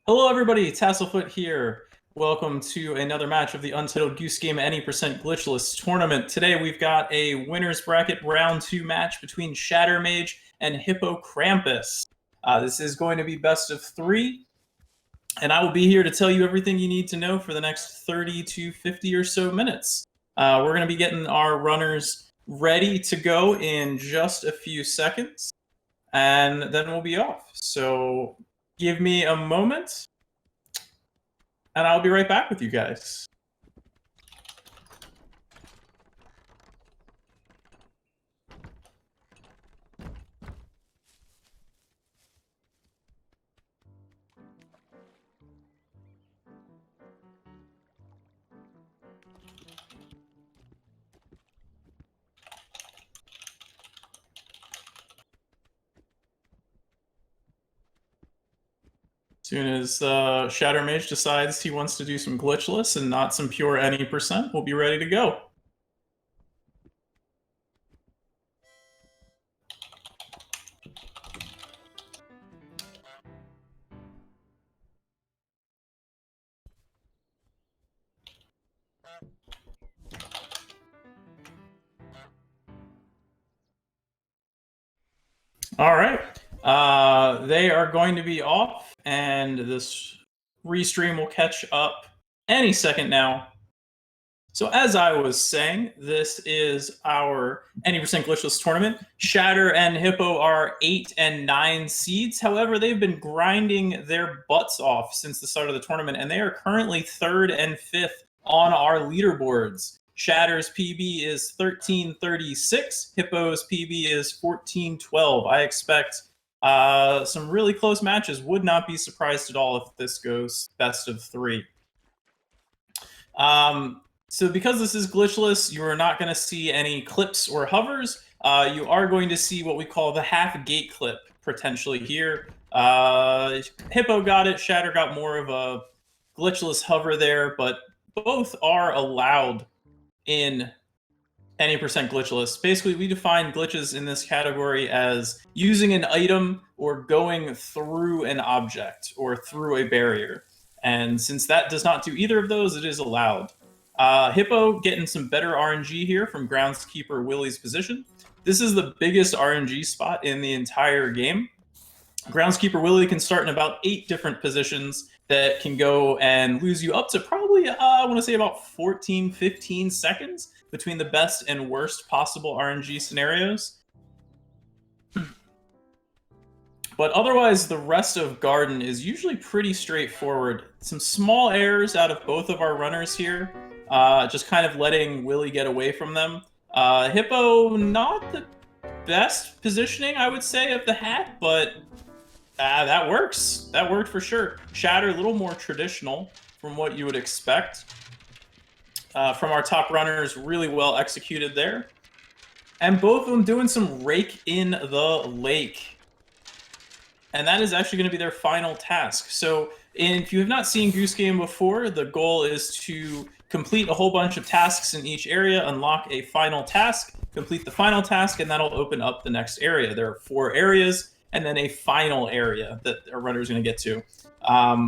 Hello everybody, Tasselfoot here. Welcome to another match of the Untitled Goose Game Any Percent Glitchless tournament. Today we've got a winner's bracket round 2 match between Shattermage and HippoKrampus. This is going to be best of 3, and I will be here to tell you everything you need to know for the next 30 to 50 or so minutes. We're going to be getting our runners ready to go in just a few seconds, and then we'll be off. So give me a moment, and I'll be right back with you guys. As soon as Shattermage decides he wants to do some glitchless and not some pure any percent, we'll be ready to go. All right. They are going to be off, and this restream will catch up any second now. So as I was saying, this is our any percent glitchless tournament. Shatter and Hippo are 8 and 9 seeds. However, they've been grinding their butts off since the start of the tournament, and they are currently 3rd and 5th on our leaderboards. Shatter's PB is 1336. Hippo's PB is 1412. I expect some really close matches. Would not be surprised at all if this goes best of 3. So because this is glitchless, you are not going to see any clips or hovers. You are going to see what we call the half gate clip potentially here. Hippo got it. Shatter got more of a glitchless hover there, but both are allowed in any percent glitchless. Basically, we define glitches in this category as using an item or going through an object or through a barrier. And since that does not do either of those, it is allowed. Hippo getting some better RNG here from Groundskeeper Willie's position. This is the biggest RNG spot in the entire game. Groundskeeper Willie can start in about 8 different positions that can go and lose you up to probably, I want to say about 14, 15 seconds between the best and worst possible RNG scenarios. But otherwise, the rest of Garden is usually pretty straightforward. Some small errors out of both of our runners here, just kind of letting Willie get away from them. Hippo, not the best positioning, I would say, of the hat, but that works. That worked for sure. Shatter, a little more traditional from what you would expect. From our top runners, really well executed there. And both of them doing some rake in the lake. And that is actually going to be their final task. So if you have not seen Goose Game before, the goal is to complete a whole bunch of tasks in each area, unlock a final task, complete the final task, and that'll open up the next area. There are 4 areas, and then a final area that a runner is going to get to.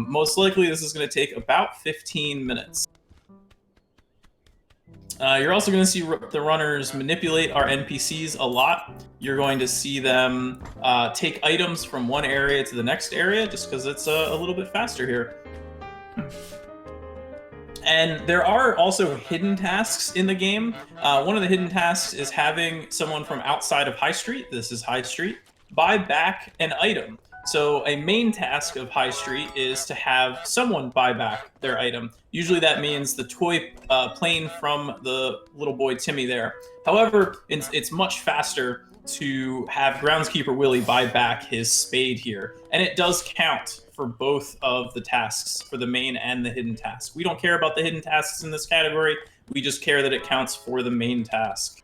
Most likely, this is going to take about 15 minutes. You're also going to see the runners manipulate our NPCs a lot. You're going to see them take items from one area to the next area, just because it's a little bit faster here. And there are also hidden tasks in the game. One of the hidden tasks is having someone from outside of High Street, this is High Street, buy back an item. So a main task of High Street is to have someone buy back their item. Usually that means the toy plane from the little boy Timmy there. However, it's much faster to have Groundskeeper Willie buy back his spade here. And it does count for both of the tasks, for the main and the hidden task. We don't care about the hidden tasks in this category. We just care that it counts for the main task.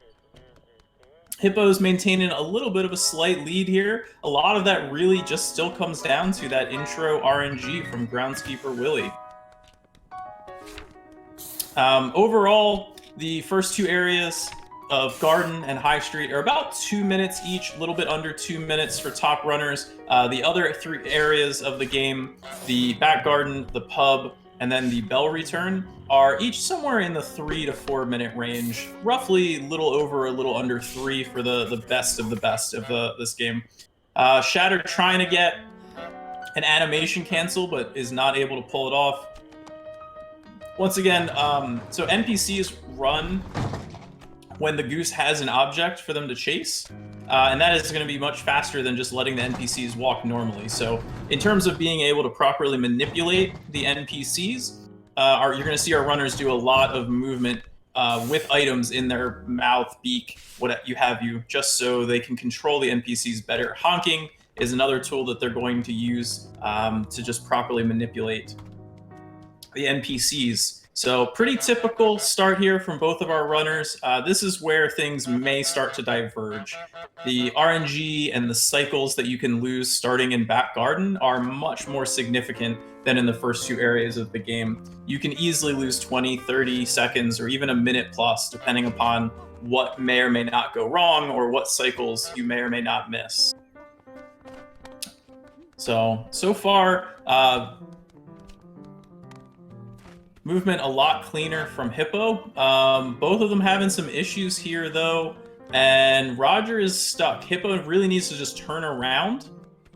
Hippo's maintaining a little bit of a slight lead here. A lot of that really just still comes down to that intro RNG from Groundskeeper Willie. Overall, the first 2 areas, of Garden and High Street are about 2 minutes each, a little bit under 2 minutes for top runners. The other 3 areas of the game, the back garden, the pub, and then the bell return, are each somewhere in the 3 to 4 minute range, roughly a little over, a little under 3 for the best of this game. Shatter trying to get an animation cancel, but is not able to pull it off. Once again, so NPCs run when the Goose has an object for them to chase, and that is going to be much faster than just letting the NPCs walk normally. So in terms of being able to properly manipulate the NPCs, you're going to see our runners do a lot of movement with items in their mouth, beak, what you have you, just so they can control the NPCs better. Honking is another tool that they're going to use to just properly manipulate the NPCs. So pretty typical start here from both of our runners. This is where things may start to diverge. The RNG and the cycles that you can lose starting in back garden are much more significant than in the first 2 areas of the game. You can easily lose 20, 30 seconds, or even a minute plus, depending upon what may or may not go wrong or what cycles you may or may not miss. So far, movement a lot cleaner from Hippo. Both of them having some issues here though, and Roger is stuck. Hippo really needs to just turn around.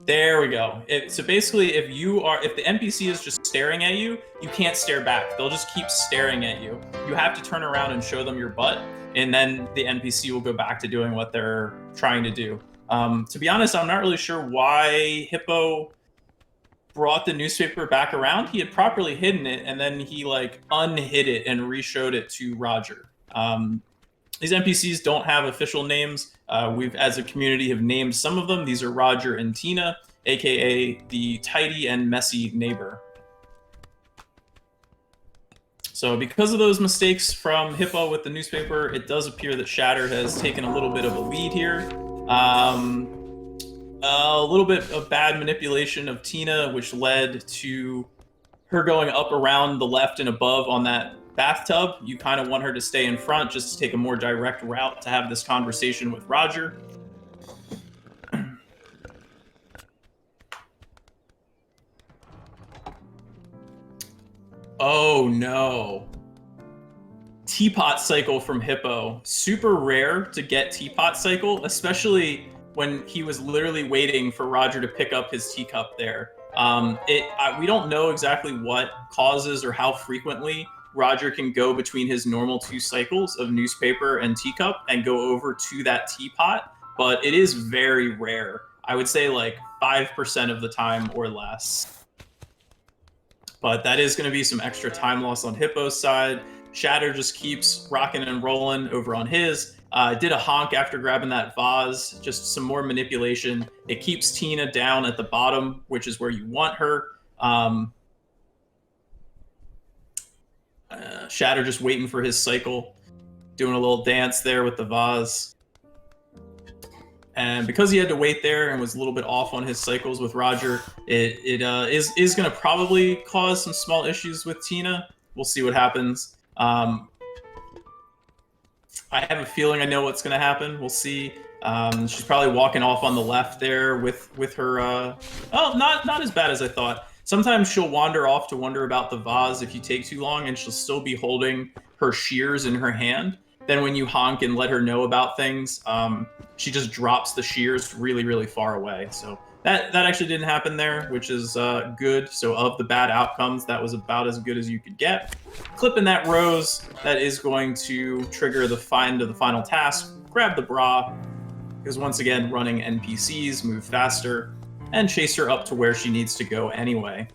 There we go. So basically, if the NPC is just staring at you, you can't stare back. They'll just keep staring at you. You have to turn around and show them your butt, and then the NPC will go back to doing what they're trying to do. To be honest, I'm not really sure why Hippo brought the newspaper back around. He had properly hidden it, and then he like unhid it and re-showed it to Roger. These NPCs don't have official names. We've, as a community, have named some of them. These are Roger and Tina, aka the tidy and messy neighbor. So because of those mistakes from Hippo with the newspaper, it does appear that Shatter has taken a little bit of a lead here. A little bit of bad manipulation of Tina, which led to her going up around the left and above on that bathtub. You kind of want her to stay in front just to take a more direct route to have this conversation with Roger. Oh no. Teapot cycle from Hippo. Super rare to get teapot cycle, especially when he was literally waiting for Roger to pick up his teacup there. We don't know exactly what causes or how frequently Roger can go between his normal 2 cycles of newspaper and teacup and go over to that teapot, but it is very rare. I would say like 5% of the time or less. But that is going to be some extra time loss on Hippo's side. Shatter just keeps rocking and rolling over on his. Did a honk after grabbing that vase, just some more manipulation. It keeps Tina down at the bottom, which is where you want her. Shatter just waiting for his cycle, doing a little dance there with the vase. And because he had to wait there and was a little bit off on his cycles with Roger, it is going to probably cause some small issues with Tina. We'll see what happens. I have a feeling I know what's going to happen. We'll see. She's probably walking off on the left there with her... oh, not as bad as I thought. Sometimes she'll wander off to wonder about the vase if you take too long, and she'll still be holding her shears in her hand. Then when you honk and let her know about things, she just drops the shears really, really far away. So that actually didn't happen there, which is good. So of the bad outcomes, that was about as good as you could get. Clipping that rose, that is going to trigger the final task. Grab the bra, because once again, running NPCs move faster, and chase her up to where she needs to go anyway.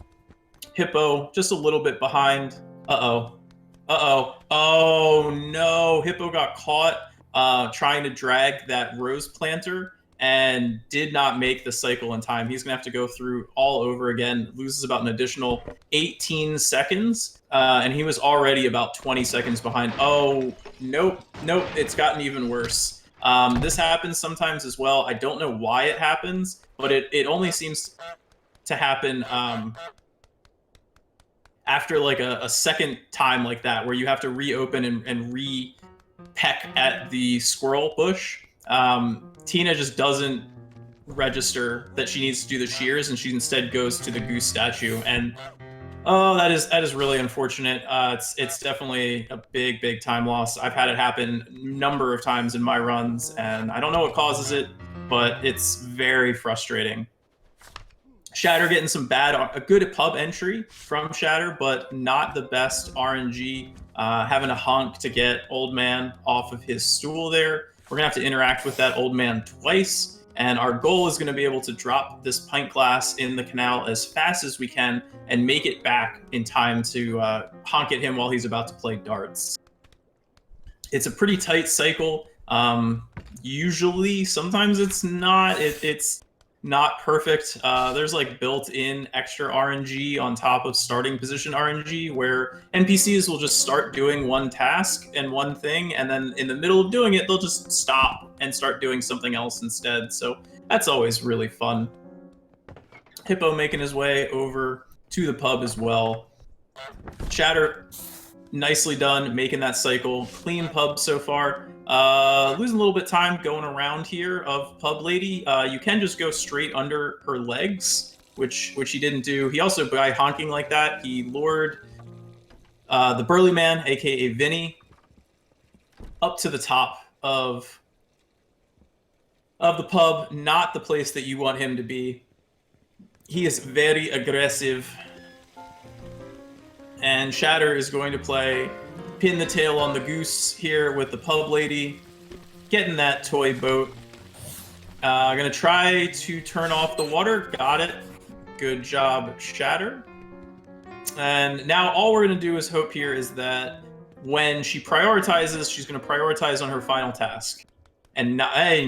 Hippo, just a little bit behind. Uh-oh. Oh no, Hippo got caught trying to drag that rose planter and did not make the cycle in time. He's gonna have to go through all over again, loses about an additional 18 seconds, and he was already about 20 seconds behind. Oh, nope, it's gotten even worse. This happens sometimes as well. I don't know why it happens, but it only seems to happen after like a second time like that, where you have to reopen and peck at the squirrel bush, Tina just doesn't register that she needs to do the shears, and she instead goes to the goose statue. And oh, that is really unfortunate. It's definitely a big time loss. I've had it happen a number of times in my runs, and I don't know what causes it, but it's very frustrating. Shatter getting a good pub entry from Shatter, but not the best RNG. Having a honk to get Old Man off of his stool there. We're gonna have to interact with that Old Man twice. And our goal is going to be able to drop this pint glass in the canal as fast as we can and make it back in time to honk at him while he's about to play darts. It's a pretty tight cycle. Usually, sometimes it's not. It's not perfect. There's like built-in extra RNG on top of starting position RNG, where NPCs will just start doing one task and one thing, and then in the middle of doing it, they'll just stop and start doing something else instead. So that's always really fun. Hippo making his way over to the pub as well. Shatter, nicely done, making that cycle. Clean pub so far. Losing a little bit of time going around here of Pub Lady. You can just go straight under her legs, which he didn't do. He also, by honking like that, he lured the Burly Man, aka Vinny, up to the top of the pub. Not the place that you want him to be. He is very aggressive. And Shatter is going to play pin the tail on the goose here with the Pub Lady, getting that toy boat. Gonna try to turn off the water. Got it. Good job, Shatter. And now all we're gonna do is hope here is that when she prioritizes, she's gonna prioritize on her final task. And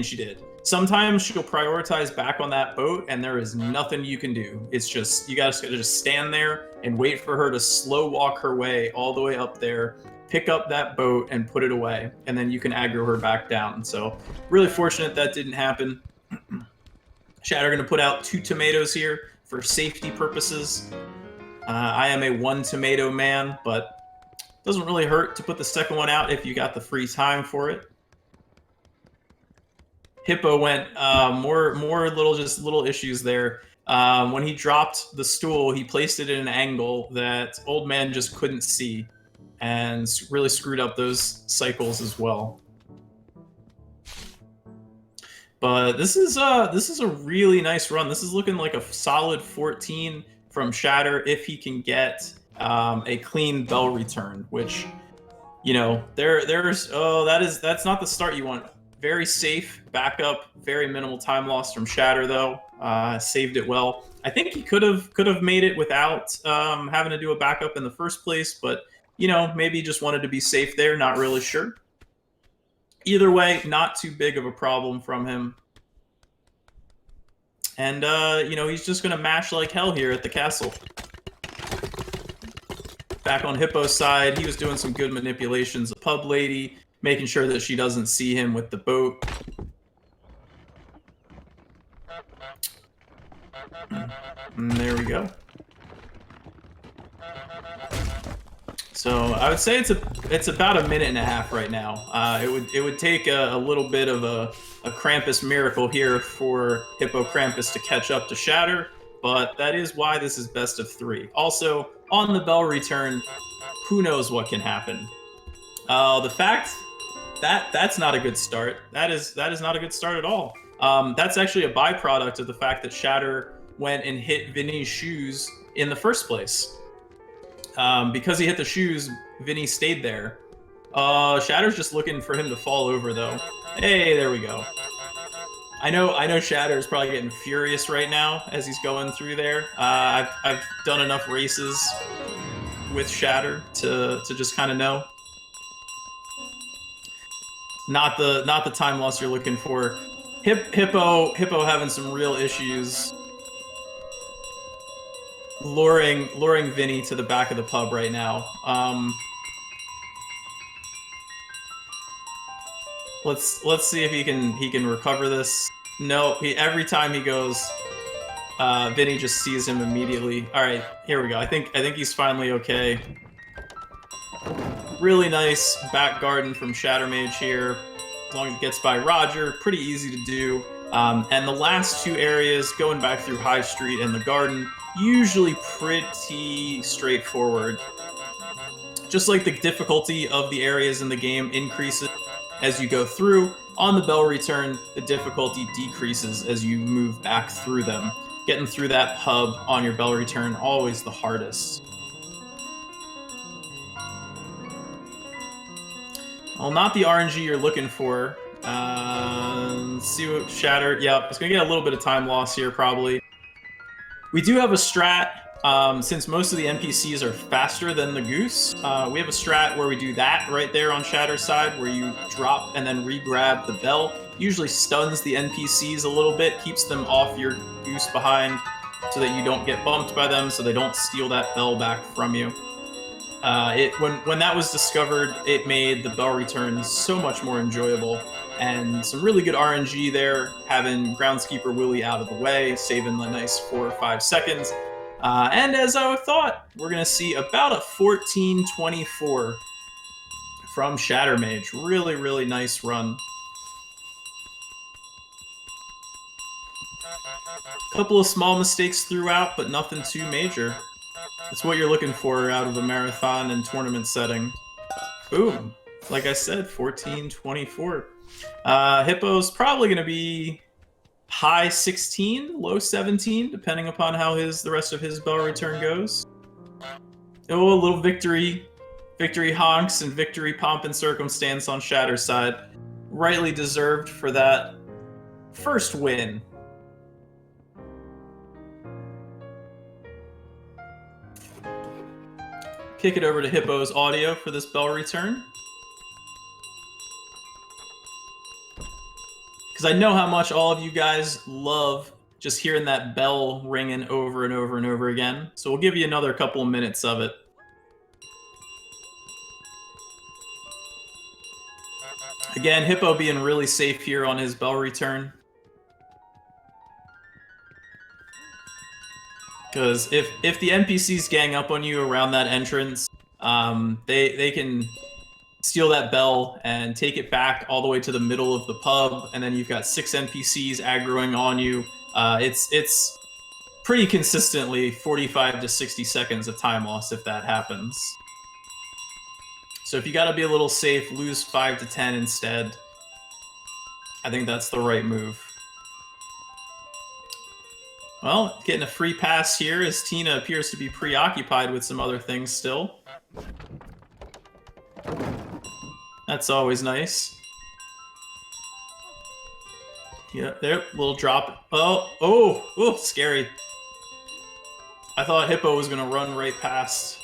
she did. Sometimes she'll prioritize back on that boat, and there is nothing you can do. It's just, you gotta just stand there and wait for her to slow walk her way all the way up there, pick up that boat and put it away, and then you can aggro her back down. So really fortunate that didn't happen. Shatter gonna put out 2 tomatoes here for safety purposes. I am a 1 tomato man, but doesn't really hurt to put the second one out if you got the free time for it. Hippo went more little issues there. When he dropped the stool, he placed it in an angle that Old Man just couldn't see, and really screwed up those cycles as well. But this is a really nice run. This is looking like a solid 14 from Shatter if he can get a clean bell return, which, you know, that's not the start you want. Very safe backup, very minimal time loss from Shatter though. Saved it well. I think he could have made it without having to do a backup in the first place, but you know, maybe just wanted to be safe there, not really sure. Either way, not too big of a problem from him. And you know, he's just gonna mash like hell here at the castle. Back on Hippo's side, he was doing some good manipulations. A Pub Lady, making sure that she doesn't see him with the boat. And there we go. So I would say it's about a minute and a half right now. It would take a little bit of a Krampus miracle here for HippoKrampus to catch up to Shatter, but that is why this is best of 3. Also, on the bell return, who knows what can happen. The fact that's not a good start. That is not a good start at all. That's actually a byproduct of the fact that Shatter went and hit Vinny's shoes in the first place. Because he hit the shoes, Vinny stayed there. Shatter's just looking for him to fall over though. Hey, there we go. I know Shatter's probably getting furious right now as he's going through there. I've done enough races with Shatter to just kind of know. Not the time loss you're looking for. Hippo having some real issues luring Vinny to the back of the pub right now. Let's see if he can recover this. No, every time he goes, Vinny just sees him immediately. All right, here we go. I think he's finally okay. Really nice back garden from Shattermage here. As long as it gets by Roger, pretty easy to do. And the last two areas, going back through High Street and the garden, usually pretty straightforward. Just like the difficulty of the areas in the game increases as you go through, on the bell return, the difficulty decreases as you move back through them. Getting through that pub on your bell return, always the hardest. Well, not the RNG you're looking for. Let's see what Shatter. Yep, it's going to get a little bit of time loss here, probably. We do have a strat. Since most of the NPCs are faster than the Goose, we have a strat where we do that right there on Shatter's side, where you drop and then re-grab the bell. Usually stuns the NPCs a little bit, keeps them off your Goose behind so that you don't get bumped by them, so they don't steal that bell back from you. When that was discovered, it made the bell return so much more enjoyable, and some really good RNG there, having Groundskeeper Willie out of the way, saving a nice 4 or 5 seconds. And as I thought, we're going to see about a 14-24 from Shattermage. Really, really nice run. A couple of small mistakes throughout, but nothing too major. That's what you're looking for out of a marathon and tournament setting. Boom. Like I said, 14-24. Hippo's probably going to be high 16, low 17, depending upon how the rest of his bell return goes. Oh, a little victory honks and victory pomp and circumstance on Shatter's side. Rightly deserved for that first win. Kick it over to Hippo's audio for this bell return. Because I know how much all of you guys love just hearing that bell ringing over and over and over again. So we'll give you another couple of minutes of it. Again, Hippo being really safe here on his bell return. Because if the NPCs gang up on you around that entrance, they can steal that bell and take it back all the way to the middle of the pub, and then you've got 6 NPCs aggroing on you. It's pretty consistently 45 to 60 seconds of time loss if that happens. So if you got to be a little safe, lose 5 to 10 instead. I think that's the right move. Well, getting a free pass here as Tina appears to be preoccupied with some other things still. That's always nice. Yeah, there, little drop. Oh, scary. I thought Hippo was gonna run right past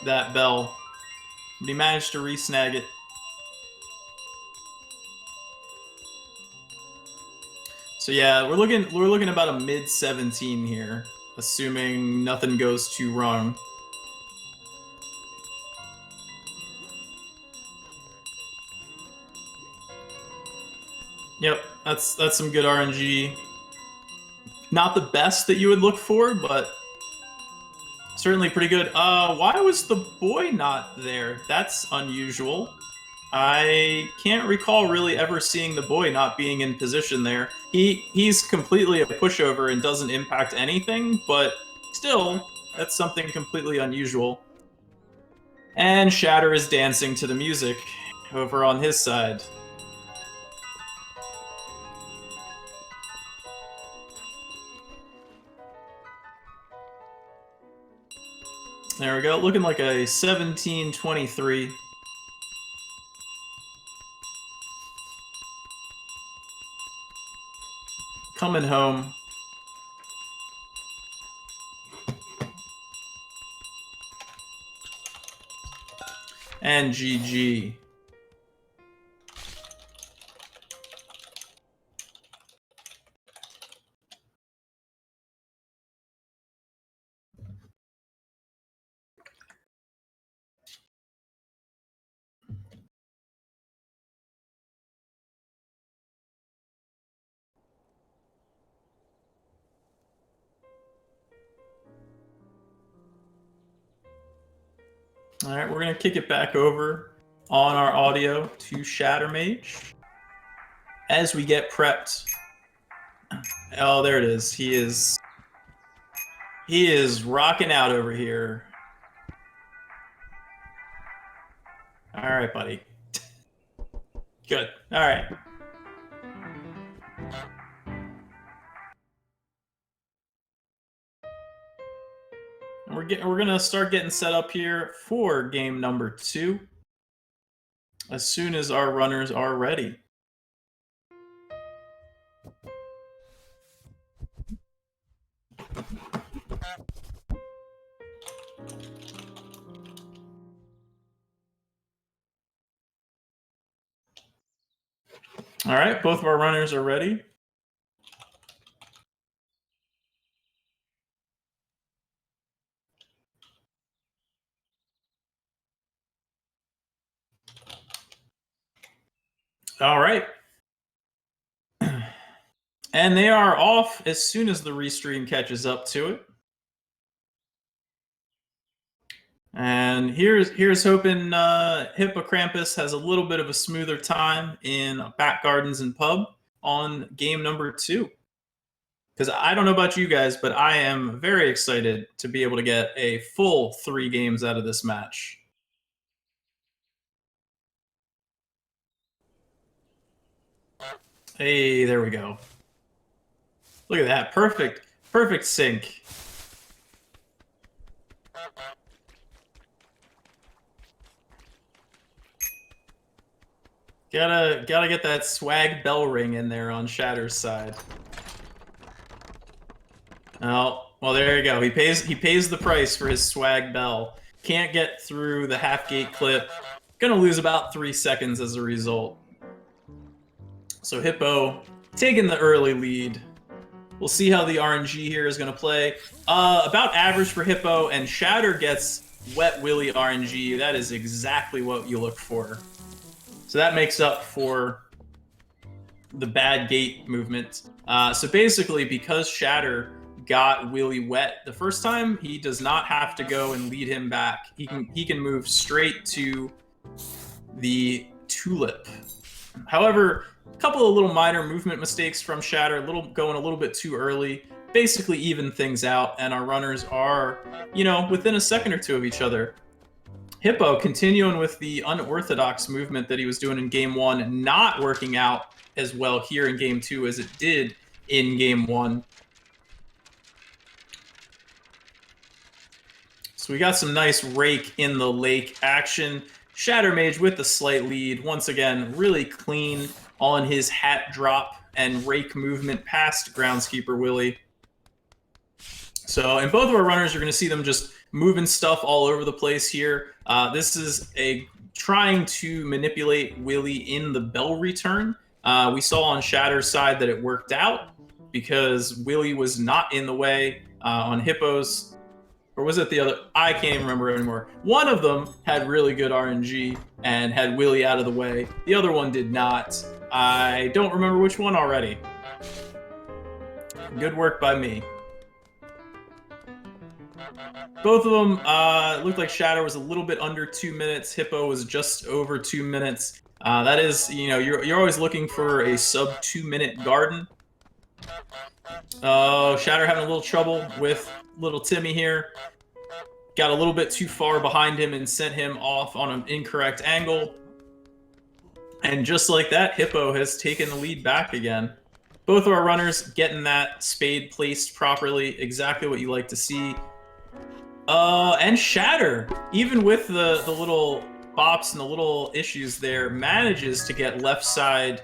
that bell, but he managed to re-snag it. So yeah, we're looking about a mid-17 here, assuming nothing goes too wrong. Yep, that's some good RNG. Not the best that you would look for, but certainly pretty good. Why was the boy not there? That's unusual. I can't recall really ever seeing the boy not being in position there. He's completely a pushover and doesn't impact anything, but still, that's something completely unusual. And Shatter is dancing to the music over on his side. There we go, looking like a 17-23. Coming home. And GG. All right, we're gonna kick it back over on our audio to Shattermage as we get prepped. Oh, there it is. He is rocking out over here. All right, buddy. Good. All right. We're gonna start getting set up here for game number 2 as soon as our runners are ready. All right, both of our runners are ready. All right. And they are off as soon as the restream catches up to it. And here's hoping HippoKrampus has a little bit of a smoother time in Back Gardens and Pub on game number 2. Because I don't know about you guys, but I am very excited to be able to get a full 3 games out of this match. Hey, there we go. Look at that. Perfect sync. Gotta get that swag bell ring in there on Shatter's side. Oh, well, there you go. He pays the price for his swag bell. Can't get through the half gate clip. Gonna lose about 3 seconds as a result. So Hippo taking the early lead. We'll see how the RNG here is gonna play. About average for Hippo, and Shatter gets Wet Willy RNG. That is exactly what you look for. So that makes up for the bad gate movement. So basically, because Shatter got Willy wet the first time, he does not have to go and lead him back. He can move straight to the tulip. However, a couple of little minor movement mistakes from Shatter, going a little bit too early, basically even things out, and our runners are, within a second or two of each other. Hippo continuing with the unorthodox movement that he was doing in game 1, not working out as well here in game 2 as it did in game 1. So we got some nice rake in the lake action. Shattermage with the slight lead. Once again, really clean on his hat drop and rake movement past Groundskeeper Willy. So in both of our runners, you're going to see them just moving stuff all over the place here. This is trying to manipulate Willy in the bell return. We saw on Shatter's side that it worked out because Willy was not in the way on Hippo's. Or was it the other? I can't even remember anymore. One of them had really good RNG and had Willy out of the way. The other one did not. I don't remember which one already. Good work by me. Both of them looked like Shatter was a little bit under 2 minutes. Hippo was just over 2 minutes. That is, you're always looking for a sub 2 minute garden. Oh, Shatter having a little trouble with little Timmy here. Got a little bit too far behind him and sent him off on an incorrect angle. And just like that, Hippo has taken the lead back again. Both of our runners getting that spade placed properly, exactly what you like to see. And Shatter, even with the little bops and the little issues there, manages to get left side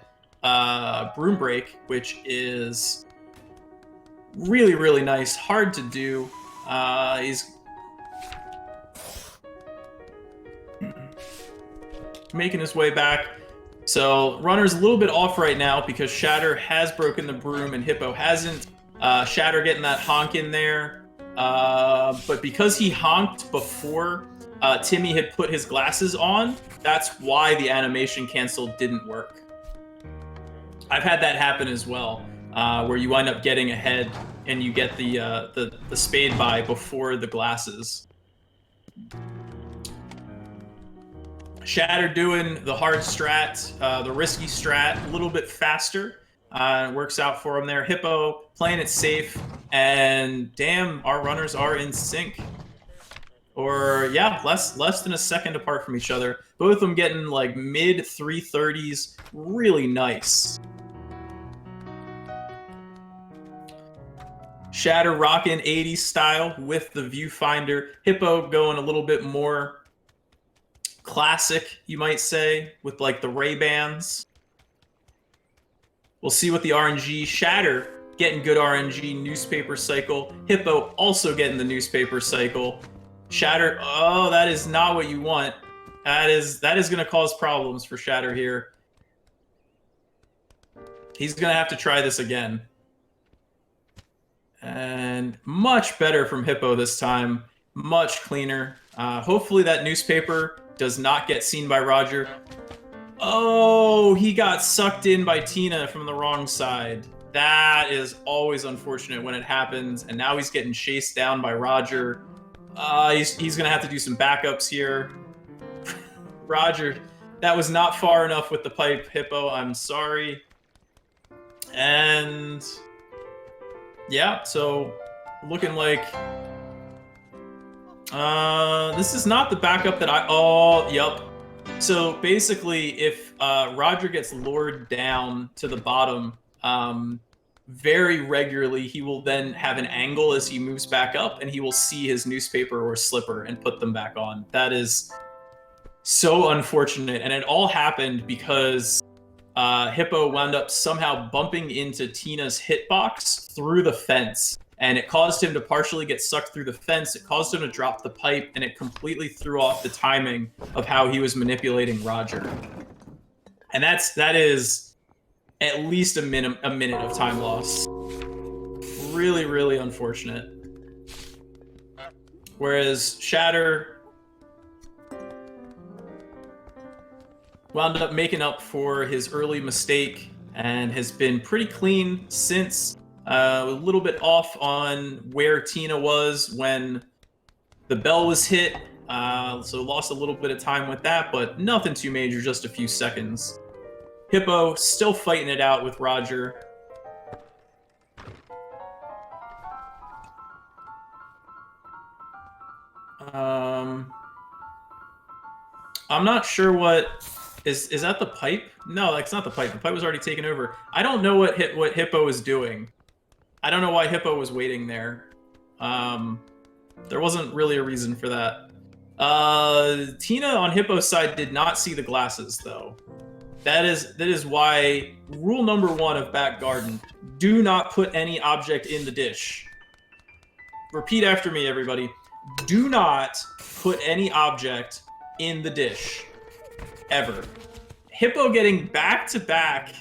broom break, which is really, really nice. Hard to do. He's making his way back. So runner's a little bit off right now because Shatter has broken the broom and Hippo hasn't. Shatter getting that honk in there. But because he honked before Timmy had put his glasses on, that's why the animation cancel didn't work. I've had that happen as well, where you wind up getting ahead and you get the spade by before the glasses. Shatter doing the hard strat, the risky strat, a little bit faster. Works out for him there. Hippo playing it safe, and damn, our runners are in sync. Or yeah, less than a second apart from each other. Both of them getting like mid 330s, really nice. Shatter rocking 80s style with the viewfinder. Hippo going a little bit more classic, you might say, with like the Ray-Bans. We'll see what the RNG. Shatter getting good RNG, newspaper cycle. Hippo also getting the newspaper cycle. Shatter, oh, that is not what you want. That is going to cause problems for Shatter here. He's going to have to try this again. And much better from Hippo this time. Much cleaner. Hopefully that newspaper does not get seen by Roger. Oh, he got sucked in by Tina from the wrong side. That is always unfortunate when it happens. And now he's getting chased down by Roger. He's going to have to do some backups here. Roger, that was not far enough with the pipe, Hippo. I'm sorry. And yeah, so looking like this is not the backup that yep. So basically, if Roger gets lured down to the bottom very regularly, he will then have an angle as he moves back up, and he will see his newspaper or slipper and put them back on. That is so unfortunate, and it all happened because Hippo wound up somehow bumping into Tina's hitbox through the fence, and it caused him to partially get sucked through the fence. It caused him to drop the pipe, and it completely threw off the timing of how he was manipulating Roger. And that is at least a minute of time loss. Really, really unfortunate. Whereas Shatter wound up making up for his early mistake and has been pretty clean since. A little bit off on where Tina was when the bell was hit, so lost a little bit of time with that, but nothing too major, just a few seconds. Hippo still fighting it out with Roger. I'm not sure what is that the pipe? No, that's not the pipe. The pipe was already taken over. I don't know what Hippo is doing. I don't know why Hippo was waiting there. There wasn't really a reason for that. Tina on Hippo's side did not see the glasses, though. That is why rule number 1 of back garden: do not put any object in the dish. Repeat after me, everybody. Do not put any object in the dish. Ever. Hippo getting back-to-back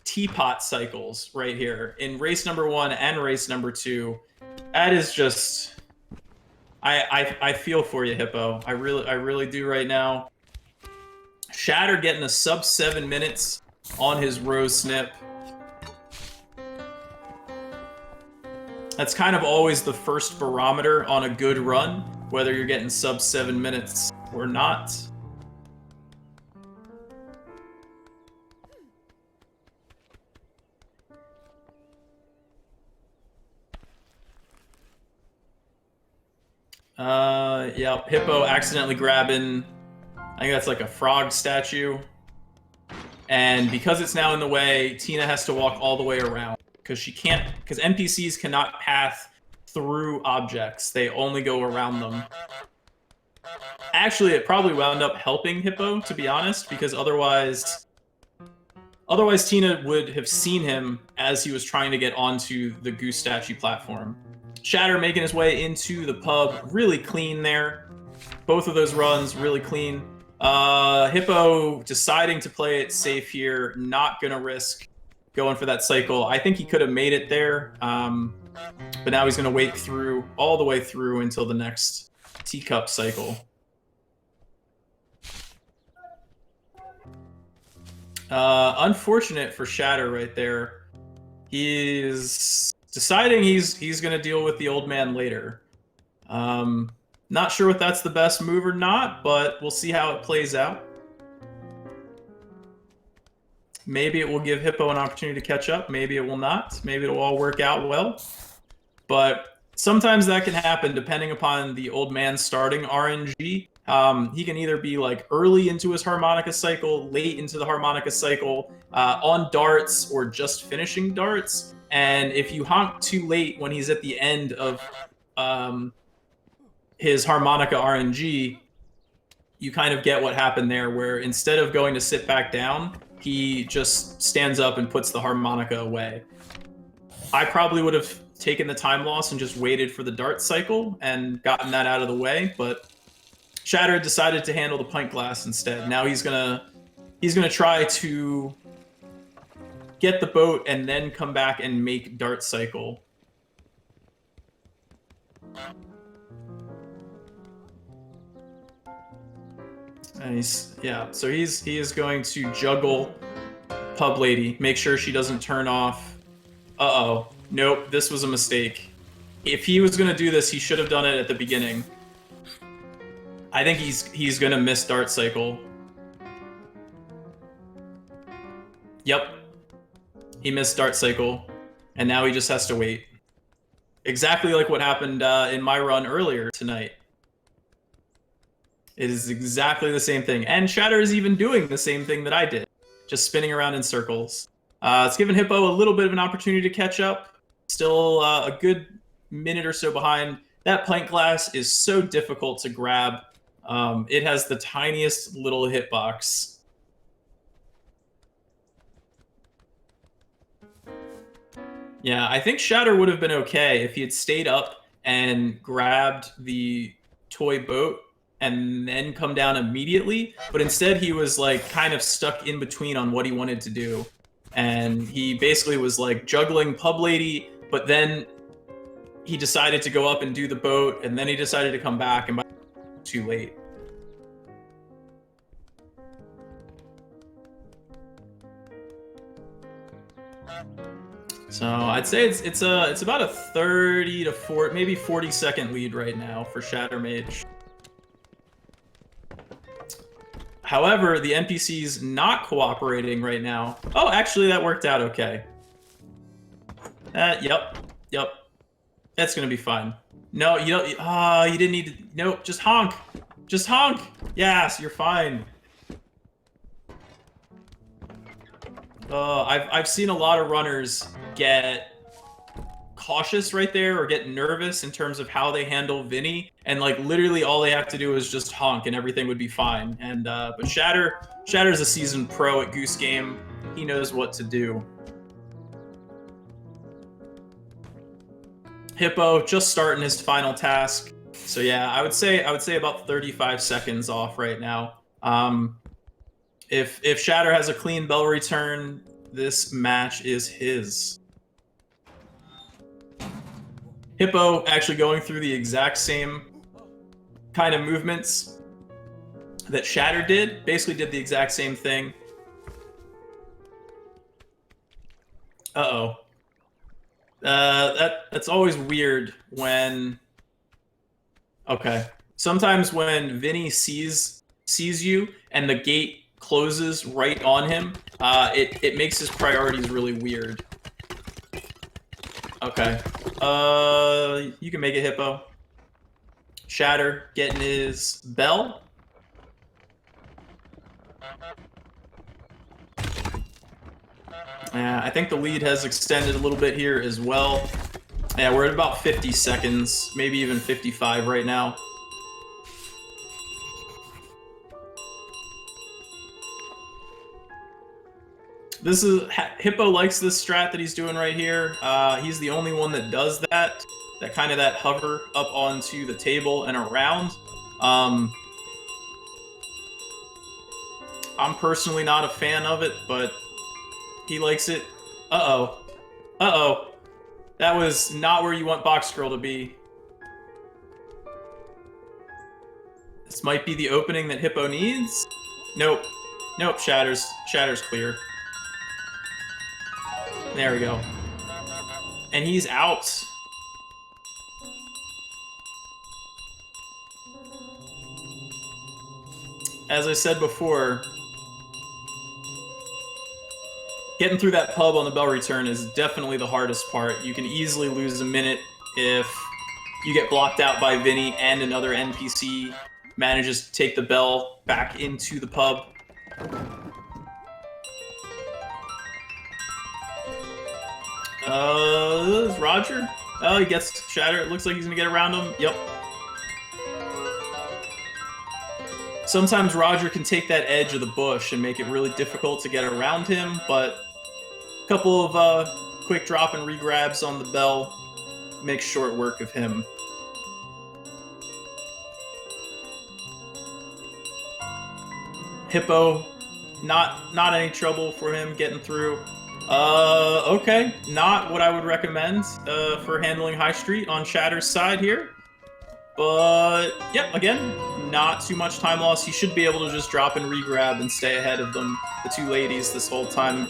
teapot cycles right here in race number 1 and race number 2. That is just, I feel for you, Hippo. I really do right now. Shatter getting a sub 7 minutes on his rose snip. That's kind of always the first barometer on a good run, whether you're getting sub 7 minutes or not. Yeah, Hippo accidentally grabbing, I think that's like a frog statue. And because it's now in the way, Tina has to walk all the way around. Because NPCs cannot path through objects. They only go around them. Actually, it probably wound up helping Hippo, to be honest, because otherwise Tina would have seen him as he was trying to get onto the Goose statue platform. Shatter making his way into the pub, really clean there. Both of those runs, really clean. Hippo deciding to play it safe here, not gonna risk going for that cycle. I think he could have made it there, but now he's gonna wait through, all the way through until the next teacup cycle. Unfortunate for Shatter right there. He's deciding he's going to deal with the old man later. Not sure if that's the best move or not, but we'll see how it plays out. Maybe it will give Hippo an opportunity to catch up. Maybe it will not. Maybe it'll all work out well. But sometimes that can happen depending upon the old man starting RNG. He can either be like early into his harmonica cycle, late into the harmonica cycle, on darts, or just finishing darts. And if you honk too late when he's at the end of his harmonica RNG, you kind of get what happened there, where instead of going to sit back down, he just stands up and puts the harmonica away. I probably would have taken the time loss and just waited for the dart cycle and gotten that out of the way, but Shatter decided to handle the pint glass instead. Now he's gonna try to get the boat and then come back and make dart cycle. And so he is going to juggle Pub Lady, make sure she doesn't turn off. Uh-oh. Nope, this was a mistake. If he was going to do this, he should have done it at the beginning. I think he's going to miss dart cycle. Yep. He missed dart cycle, and now he just has to wait. Exactly like what happened in my run earlier tonight. It is exactly the same thing. And Shatter is even doing the same thing that I did, just spinning around in circles. It's given Hippo a little bit of an opportunity to catch up. Still a good minute or so behind. That pint glass is so difficult to grab. It has the tiniest little hitbox. Yeah, I think Shatter would have been okay if he had stayed up and grabbed the toy boat and then come down immediately. But instead, he was like kind of stuck in between on what he wanted to do. And he basically was like juggling Pub Lady, but then he decided to go up and do the boat, and then he decided to come back, and by too late. So I'd say it's about a 30 to 40, maybe 40-second lead right now for Shattermage. However, the NPC's not cooperating right now. Oh, actually, that worked out okay. Yep. That's gonna be fine. No, you don't. You didn't need to. Nope, just honk. Just honk. Yes, you're fine. I've seen a lot of runners get cautious right there or get nervous in terms of how they handle Vinny, and like literally all they have to do is just honk and everything would be fine. And but Shatter's a seasoned pro at Goose Game. He knows what to do. Hippo just starting his final task. So yeah, I would say about 35 seconds off right now. If Shatter has a clean bell return, this match is his. Hippo actually going through the exact same kind of movements that Shatter did. Basically did the exact same thing. Uh-oh. That's always weird when... Okay. Sometimes when Vinny sees you and the gate closes right on him, it makes his priorities really weird. Okay. You can make it, Hippo. Shatter getting his bell. Yeah, I think the lead has extended a little bit here as well. Yeah, we're at about 50 seconds, maybe even 55 right now. This is Hippo likes this strat that he's doing right here. He's the only one that does that kind of that hover up onto the table and around. I'm personally not a fan of it, but he likes it. Uh-oh. Uh-oh. That was not where you want Box Girl to be. This might be the opening that Hippo needs. Nope. Nope, Shatter's clear. There we go. And he's out. as I said before, getting through that pub on the bell return is definitely the hardest part. You can easily lose a minute if you get blocked out by Vinny and another NPC manages to take the bell back into the pub. Is Roger? Oh, he gets Shatter. It looks like he's gonna get around him. Yep. Sometimes Roger can take that edge of the bush and make it really difficult to get around him, but a couple of quick drop and regrabs on the bell makes short work of him. Hippo, not any trouble for him getting through. Okay, not what I would recommend for handling High Street on Shatter's side here. But, yep, again, not too much time loss. He should be able to just drop and regrab and stay ahead of them, the two ladies, this whole time.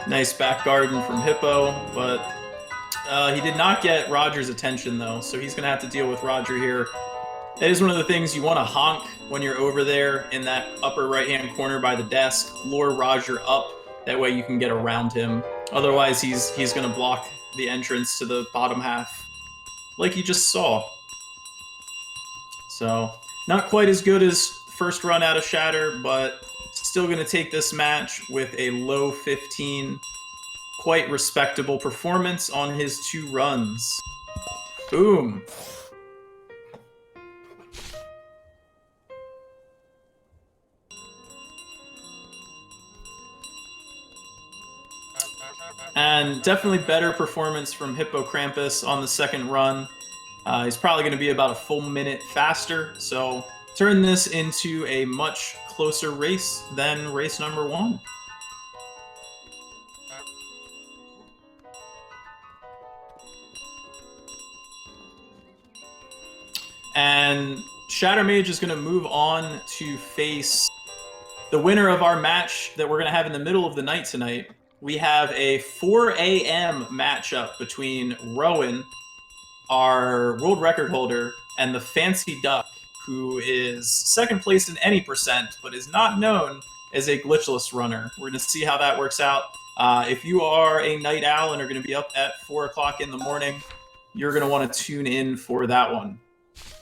Nice back garden from Hippo, but he did not get Roger's attention, though, so he's going to have to deal with Roger here. That is one of the things you want to honk when you're over there in that upper right-hand corner by the desk. Lure Roger up. That way you can get around him. Otherwise, he's going to block the entrance to the bottom half, like you just saw. So, not quite as good as first run out of Shatter, but still going to take this match with a low 15. Quite respectable performance on his 2 runs. Boom. And definitely better performance from HippoKrampus on the second run. He's probably going to be about a full minute faster, so turn this into a much closer race than race number 1. And Shattermage is going to move on to face the winner of our match that we're going to have in the middle of the night tonight. We have a 4 a.m. matchup between Rowan, our world record holder, and the Fancy Duck, who is second place in any percent, but is not known as a glitchless runner. We're going to see how that works out. If you are a night owl and are going to be up at 4 o'clock in the morning, you're going to want to tune in for that one.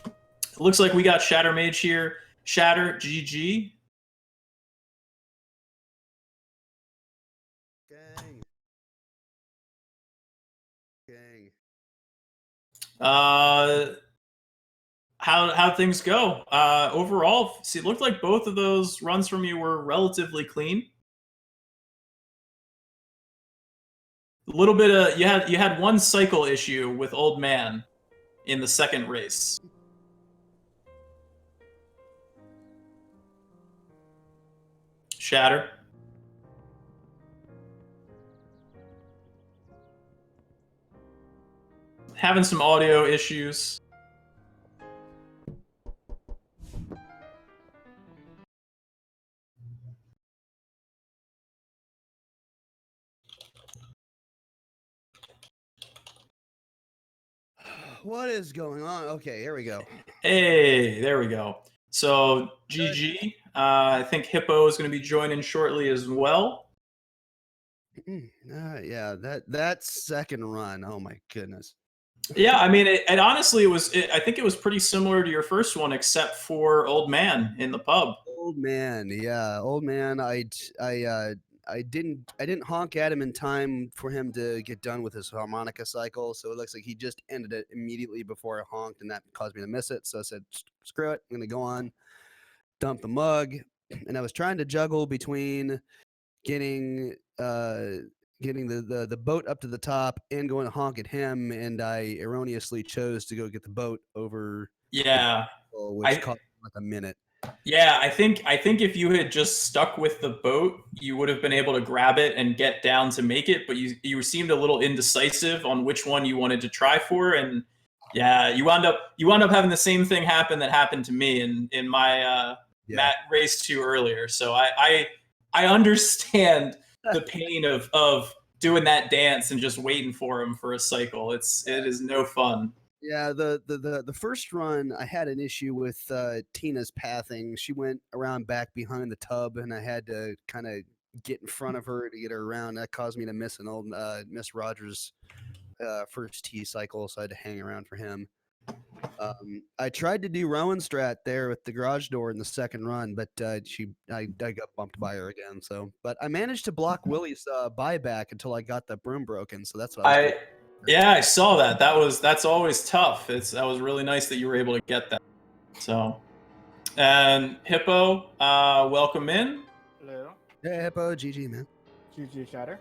It looks like we got Shattermage here. Shatter, GG. Gang. How things go? Overall, see, it looked like both of those runs from you were relatively clean. A little bit of you had one cycle issue with Old Man in the second race. Shatter. Having some audio issues. What is going on? Okay, here we go. Hey, there we go. So, GG. I think Hippo is going to be joining shortly as well. Yeah, that second run. Oh my goodness. Yeah, I mean, it honestly was. I think it was pretty similar to your first one, except for Old Man in the pub. Old Man, yeah, Old Man. I didn't honk at him in time for him to get done with his harmonica cycle, so it looks like he just ended it immediately before I honked, and that caused me to miss it. So I said, screw it, I'm gonna go on, dump the mug, and I was trying to juggle between getting the boat up to the top and going to honk at him, and I erroneously chose to go get the boat over. Yeah, which cost like a minute. Yeah, I think if you had just stuck with the boat, you would have been able to grab it and get down to make it, but you seemed a little indecisive on which one you wanted to try for, and yeah, you wound up having the same thing happen that happened to me in my race 2 earlier. So I understand the pain of doing that dance and just waiting for him for a cycle. It is no fun. Yeah, the first run I had an issue with Tina's pathing. She went around back behind the tub, and I had to kind of get in front of her to get her around. That caused me to miss an old Miss Rogers first T cycle, so I had to hang around for him. I tried to do Rowan strat there with the garage door in the second run, but I got bumped by her again. So, but I managed to block Willie's buyback until I got the broom broken. So that's what I was doing. Yeah, I saw that. That's always tough. That was really nice that you were able to get that. So, and Hippo, welcome in. Hello. Yeah, Hippo, GG, man. GG Shatter.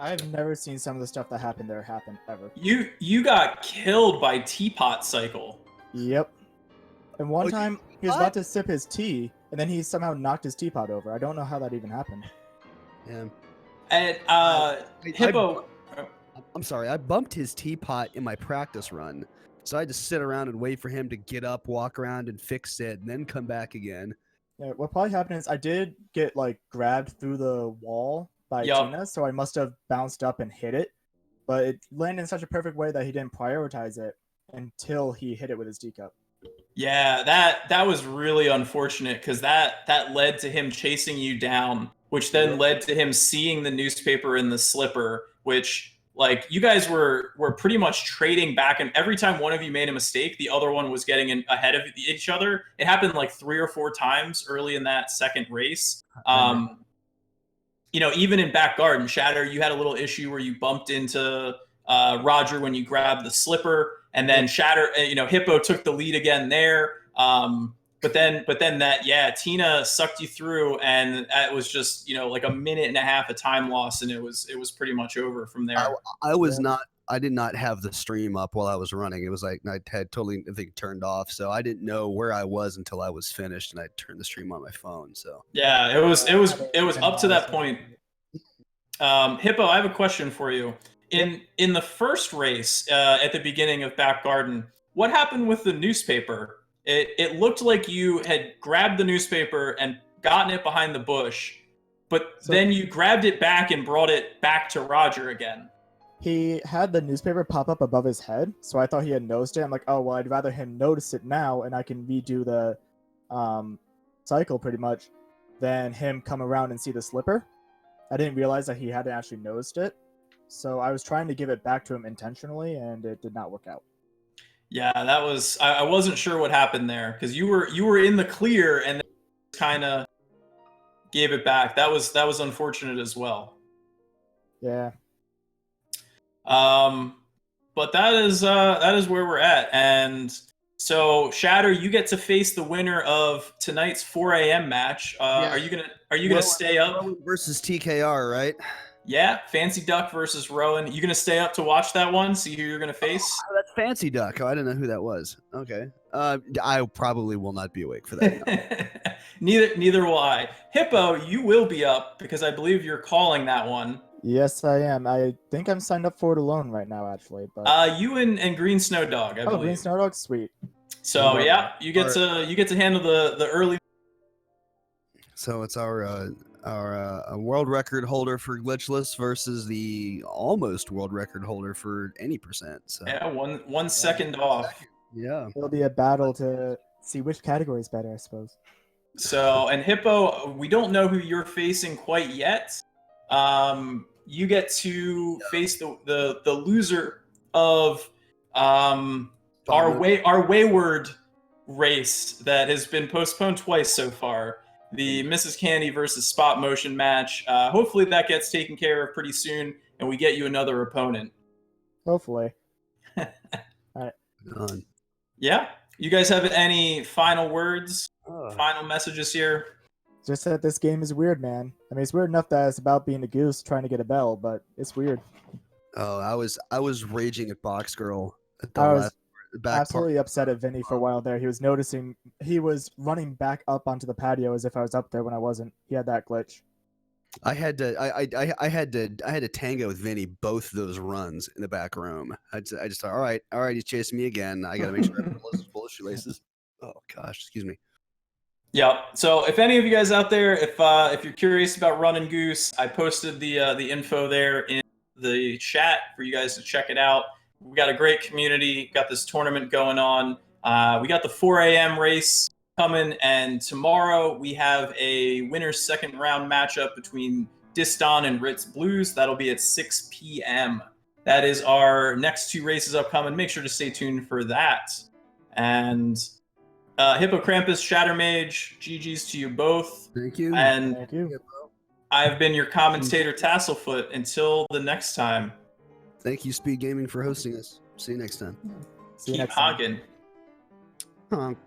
I've never seen some of the stuff that happened there happen ever. You got killed by Teapot Cycle. Yep. And one time he was about to sip his tea, and then he somehow knocked his teapot over. I don't know how that even happened. Yeah. And Hippo. I'm sorry, I bumped his teapot in my practice run, so I had to sit around and wait for him to get up, walk around, and fix it, and then come back again. Yeah, what probably happened is I did get like grabbed through the wall by Tina, so I must have bounced up and hit it, but it landed in such a perfect way that he didn't prioritize it until he hit it with his teacup. Yeah, that was really unfortunate because that led to him chasing you down, which then led to him seeing the newspaper in the slipper, which like you guys were pretty much trading back, and every time one of you made a mistake, the other one was getting ahead of each other. It happened like 3 or 4 times early in that second race. You know, even in back garden, Shatter, you had a little issue where you bumped into Roger when you grabbed the slipper, and then Shatter, you know, Hippo took the lead again there. But then Tina sucked you through, and it was just, you know, like a minute and a half of time loss, and it was pretty much over from there. I did not have the stream up while I was running. It was like I had totally, I think, turned off, so I didn't know where I was until I was finished, and I turned the stream on my phone. So yeah, it was up to that point. Hippo, I have a question for you. In the first race at the beginning of Back Garden, what happened with the newspaper? It looked like you had grabbed the newspaper and gotten it behind the bush, but then you grabbed it back and brought it back to Roger again. He had the newspaper pop up above his head, so I thought he had noticed it. I'm like, oh, well, I'd rather him notice it now, and I can redo the cycle pretty much, than him come around and see the slipper. I didn't realize that he hadn't actually noticed it, so I was trying to give it back to him intentionally, and it did not work out. Yeah, that was, I wasn't sure what happened there, because you were in the clear and then kind of gave it back. That was unfortunate as well. Yeah. But that is where we're at, and so Shatter, you get to face the winner of tonight's 4 a.m. match. Are you gonna stay up? Rowan versus TKR, right? Yeah, Fancy Duck versus Rowan. You gonna stay up to watch that one? See who you're gonna face? Oh, that's Fancy Duck. Oh, I didn't know who that was. Okay. I probably will not be awake for that. Neither will I. Hippo, you will be up because I believe you're calling that one. Yes, I am. I think I'm signed up for it alone right now, actually. But you and Green Snow Dog, I believe. Green Snow Dog, sweet. So yeah, you get to handle the early. So it's our world record holder for Glitchless versus the almost world record holder for any percent. So yeah, one second off. Yeah, it'll be a battle to see which category is better, I suppose. So, and Hippo, we don't know who you're facing quite yet. You get to face the loser of our wayward race that has been postponed twice so far. The Mrs. Candy versus Spot Motion match. Hopefully that gets taken care of pretty soon, and we get you another opponent. Hopefully. All right. Yeah. You guys have any final words? Final messages here? Just that this game is weird, man. I mean, it's weird enough that it's about being a goose trying to get a bell, but it's weird. Oh, I was raging at Box Girl. I was absolutely upset at Vinny for a while there. He was noticing he was running back up onto the patio as if I was up there when I wasn't. He had that glitch. I had to tango with Vinny both those runs in the back room. I just thought, all right, he's chasing me again. I got to make sure I pull his shoelaces. Oh gosh, excuse me. Yeah. So if any of you guys out there, if you're curious about Run and Goose, I posted the info there in the chat for you guys to check it out. We got a great community. Got this tournament going on. We got the 4 a.m. race coming, and tomorrow we have a winner's second round matchup between Diston and Ritz Blues. That'll be at 6 p.m. That is our next 2 races upcoming. Make sure to stay tuned for that. And HippoKrampus, Shattermage, GG's to you both. Thank you. And Thank you. I've been your commentator, Tasselfoot. Until the next time, Thank you, SpeedGaming, for hosting us. See you next time. See you keep next time. honking. Honk.